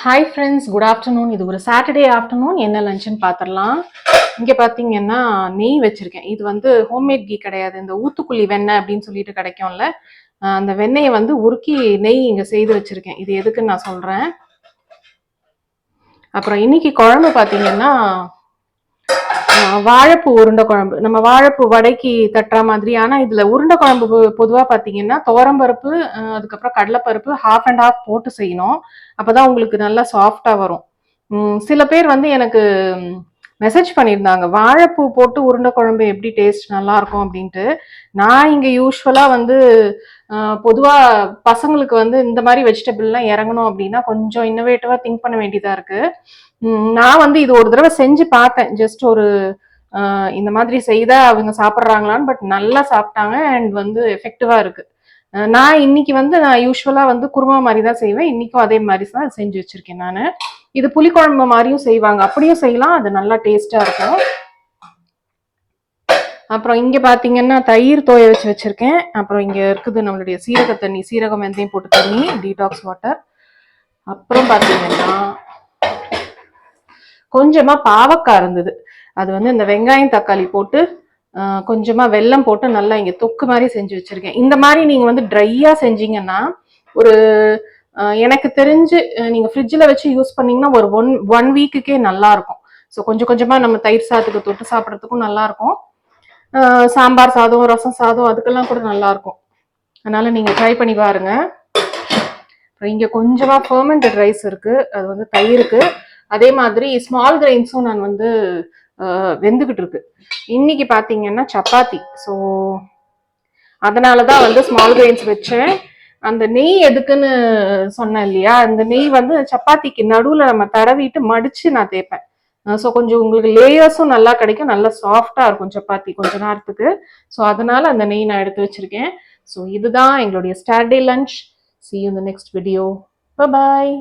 Hi friends, good afternoon. இது ஒரு Saturday afternoon. என்ன லஞ்சுன்னு பார்த்துடலாம். இங்கே பார்த்தீங்கன்னா நெய் வச்சுருக்கேன். இது வந்து ஹோம்மேட் கீ கிடையாது. இந்த ஊத்துக்குழி வெண்ணெய் அப்படின்னு சொல்லிட்டு கிடைக்கும்ல, அந்த வெண்ணெயை வந்து உருக்கி நெய் இங்கே செய்து வச்சுருக்கேன். இது எதுக்குன்னு நான் சொல்கிறேன். அப்புறம் இன்னைக்கு குழம்பு பார்த்தீங்கன்னா வாழைப்பூ உருண்டை குழம்பு. நம்ம வாழைப்பூ வடைக்கு தட்டுற மாதிரி. ஆனால் இதில் உருண்டை குழம்பு பொதுவாக பார்த்தீங்கன்னா துவரம்பருப்பு, அதுக்கப்புறம் கடலைப்பருப்பு ஹாஃப் அண்ட் ஹாஃப் போட்டு செய்யணும். அப்போதான் உங்களுக்கு நல்லா சாஃப்டாக வரும். சில பேர் வந்து எனக்கு மெசேஜ் பண்ணியிருந்தாங்க, வாழைப்பூ போட்டு உருண்டை குழம்பு எப்படி டேஸ்ட் நல்லா இருக்கும் அப்படின்ட்டு. நான் இங்கே யூஸ்வலாக வந்து பொதுவாக பசங்களுக்கு வந்து இந்த மாதிரி வெஜிடபிள்லாம் இறங்கணும் அப்படின்னா கொஞ்சம் இன்னோவேட்டிவாக திங்க் பண்ண வேண்டியதாக இருக்கு. நான் வந்து இது ஒரு தடவை செஞ்சு பார்த்தேன். ஜஸ்ட் ஒரு இந்த மாதிரி செய்தா அவங்க சாப்பிட்றாங்களான்னு. பட் நல்லா சாப்பிட்டாங்க அண்ட் வந்து எஃபெக்டிவா இருக்கு. நான் இன்னைக்கு வந்து நான் யூஸ்வலா வந்து குருமா மாதிரி தான் செய்வேன். இன்னைக்கும் அதே மாதிரி தான் செஞ்சு வச்சிருக்கேன் நான். இது புளிக்குழம்பு மாதிரியும் செய்வாங்க, அப்படியும் செய்யலாம். அது நல்லா டேஸ்டா இருக்கும். அப்புறம் இங்க பாத்தீங்கன்னா தயிர் தோய வச்சு வச்சிருக்கேன். அப்புறம் இங்க இருக்குது நம்மளுடைய சீரக தண்ணி, சீரகம் வெந்தயம் போட்டு தண்ணி, டீடாக்ஸ் வாட்டர். அப்புறம் பாத்தீங்கன்னா கொஞ்சமா பாவக்காய் இருந்தது. அது வந்து இந்த வெங்காயம் தக்காளி போட்டு கொஞ்சமா வெல்லம் போட்டு நல்லா இங்க தொக்கு மாதிரி செஞ்சு வச்சிருக்கேன். இந்த மாதிரி நீங்க வந்து ட்ரையா செஞ்சீங்கன்னா ஒரு எனக்கு தெரிஞ்சு நீங்க ஃப்ரிட்ஜில் வச்சு யூஸ் பண்ணீங்கன்னா ஒரு ஒன் வீக்குக்கே நல்லா இருக்கும். ஸோ கொஞ்சம் கொஞ்சமா நம்ம தயிர் சாதத்துக்கு தொட்டு சாப்பிட்றதுக்கும் நல்லா இருக்கும். சாம்பார் சாதம், ரசம் சாதம் அதுக்கெல்லாம் கூட நல்லா இருக்கும். அதனால நீங்க ட்ரை பண்ணி பாருங்க. இங்க கொஞ்சமா ஃபர்மெண்டட் ரைஸ் இருக்கு, அது வந்து தயிருக்கு. அதே மாதிரி ஸ்மால் கிரெயின்ஸும் நான் வந்து வெந்துகிட்டு இருக்கு. இன்னைக்கு பாத்தீங்கன்னா சப்பாத்தி. ஸோ அதனாலதான் வந்து ஸ்மால் கிரெயின்ஸ் வச்சேன். அந்த நெய் எதுக்குன்னு சொன்னேன் இல்லையா, அந்த நெய் வந்து சப்பாத்திக்கு நடுவுல நம்ம தடவிட்டு மடிச்சு நான் தேய்ப்பேன். ஸோ கொஞ்சம் உங்களுக்கு லேயர்ஸும் நல்லா கிடைக்கும், நல்லா சாஃப்டா இருக்கும் சப்பாத்தி கொஞ்ச நேரத்துக்கு. ஸோ அதனால அந்த நெய் நான் எடுத்து வச்சிருக்கேன். ஸோ இதுதான் எங்களுடைய Saturday lunch. See you in the next video. Bye bye.